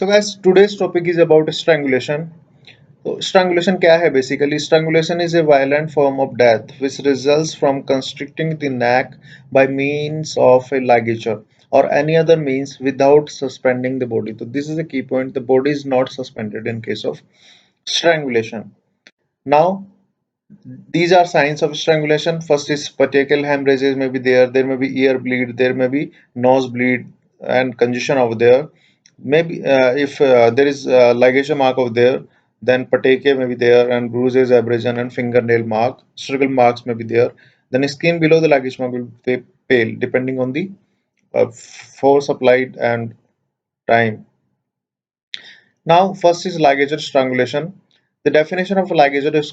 So guys, today's topic is about strangulation. So strangulation क्या है basically? Strangulation is a violent form of death which results from constricting the neck by means of a ligature or any other means without suspending the body. So this is a key point. The body is not suspended in case of strangulation. Now, these are signs of strangulation. First is petechial hemorrhages may be there. There may be ear bleed. There may be nose bleed and congestion over there. Maybe if there is ligation mark over there, then petechia may be there, and bruises, abrasion, and fingernail mark, struggle marks may be there. Then skin below the ligation mark will be pale, depending on the force applied and time. Now, first is ligature strangulation. The definition of ligature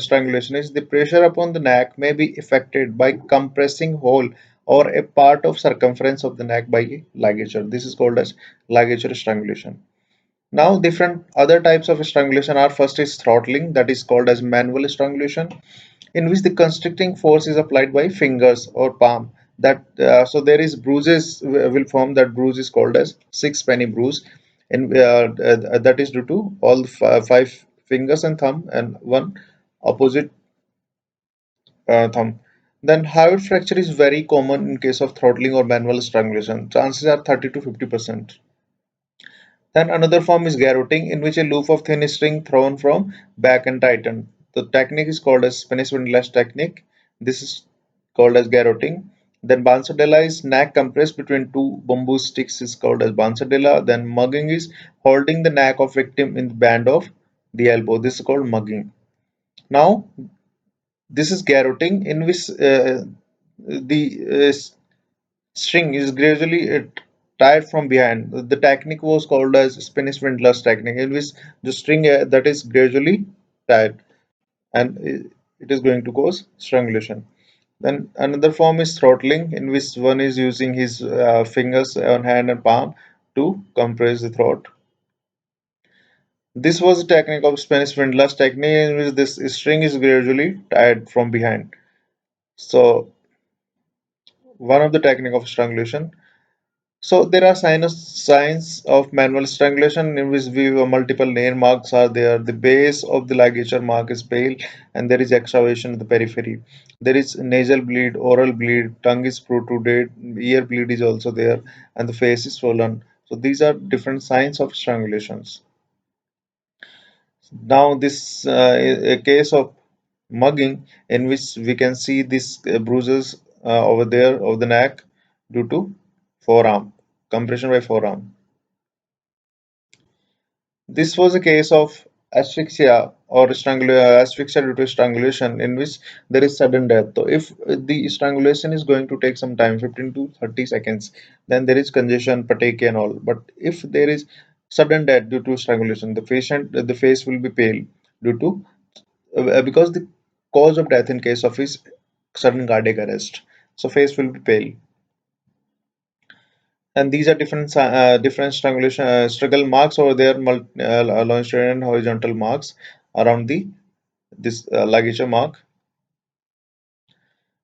strangulation is the pressure upon the neck may be effected by compressing whole or a part of circumference of the neck by a ligature. This is called as ligature strangulation. Now, different other types of strangulation are first is throttling, that is called as manual strangulation, in which the constricting force is applied by fingers or palm. That so there is bruises will form. That bruise is called as six-penny bruise, and that is due to all five fingers and thumb and one opposite thumb. Then hyoid fracture is very common in case of throttling or manual strangulation. Chances are 30 to 50%. Then another form is garroting, in which a loop of thin string thrown from back and tightened. The technique is called as Spanish windlass technique. This is called as garroting. Then bansadella is neck compressed between two bamboo sticks is called as bansadella. Then mugging is holding the neck of victim in the band of the elbow. This is called mugging. Now this is garroting, in which the string is gradually tied from behind. The technique was called as Spanish windlass technique, in which the string that is gradually tied, and it is going to cause strangulation. Then another form is throttling, in which one is using his fingers on hand and palm to compress the throat. This was a technique of Spanish windlass technique, in which this string is gradually tied from behind. So one of the technique of strangulation. So there are signs of manual strangulation, in which we multiple nail marks are there. The base of the ligature mark is pale, and there is excavation in the periphery. There is nasal bleed, oral bleed, tongue is protruded, ear bleed is also there, and the face is swollen. So these are different signs of strangulations. Now this a case of mugging, in which we can see these bruises over there of the neck due to forearm compression by forearm. This was a case of asphyxia or asphyxia due to strangulation, in which there is sudden death. So if the strangulation is going to take some time, 15 to 30 seconds, then there is congestion, petechia and all. But if there is sudden death due to strangulation, the face will be pale due to because the cause of death in case of is sudden cardiac arrest. So face will be pale. And these are different strangulation struggle marks over there, longitudinal and horizontal marks around the this ligature mark.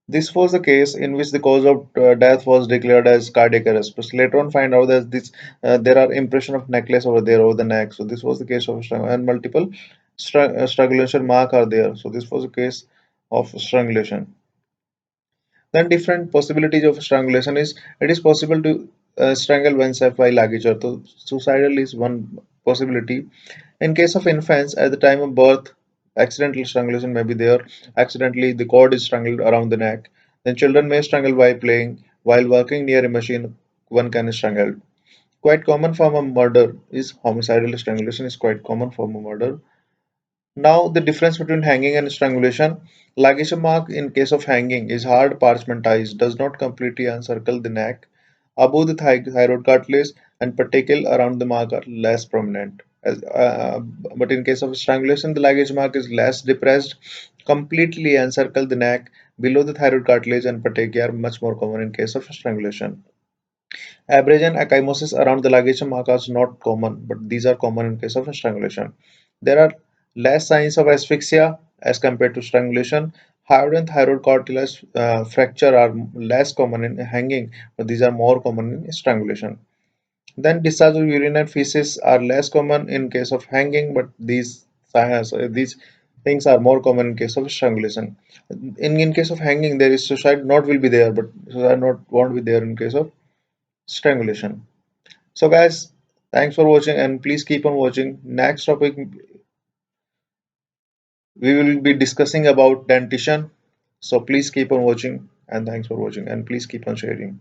This was the case in which the cause of death was declared as cardiac arrest, but later on find out that this there are impression of necklace over there over the neck. So this was the case of and multiple strangulation mark are there. So this was a case of strangulation. Then different possibilities of strangulation is it is possible to strangle oneself by ligature. So suicidal is one possibility. In case of infants, at the time of birth, accidental strangulation may be there. Accidentally, the cord is strangled around the neck. Then children may strangle while playing. While working near a machine, one can strangle. Quite common form of murder is homicidal strangulation is quite common form of murder. Now, the difference between hanging and strangulation. Ligation mark in case of hanging is hard parchmentized, does not completely encircle the neck. Above the thyroid cartilage and pedicle around the mark are less prominent. But in case of strangulation, the ligation mark is less depressed, completely encircle the neck. Below the thyroid cartilage and pedicle are much more common in case of strangulation. Abrasion ecchymosis around the ligation mark are not common, but these are common in case of strangulation. There are less signs of asphyxia as compared to strangulation. Hyoid and thyroid cartilage fracture are less common in hanging, but these are more common in strangulation. Then discharge of urine and feces are less common in case of hanging, but these things are more common in case of strangulation. In case of hanging, there is suicide not will be there, but suicide not won't be there in case of strangulation. So guys, thanks for watching and please keep on watching. Next topic we will be discussing about dentition. So please keep on watching and thanks for watching and please keep on sharing.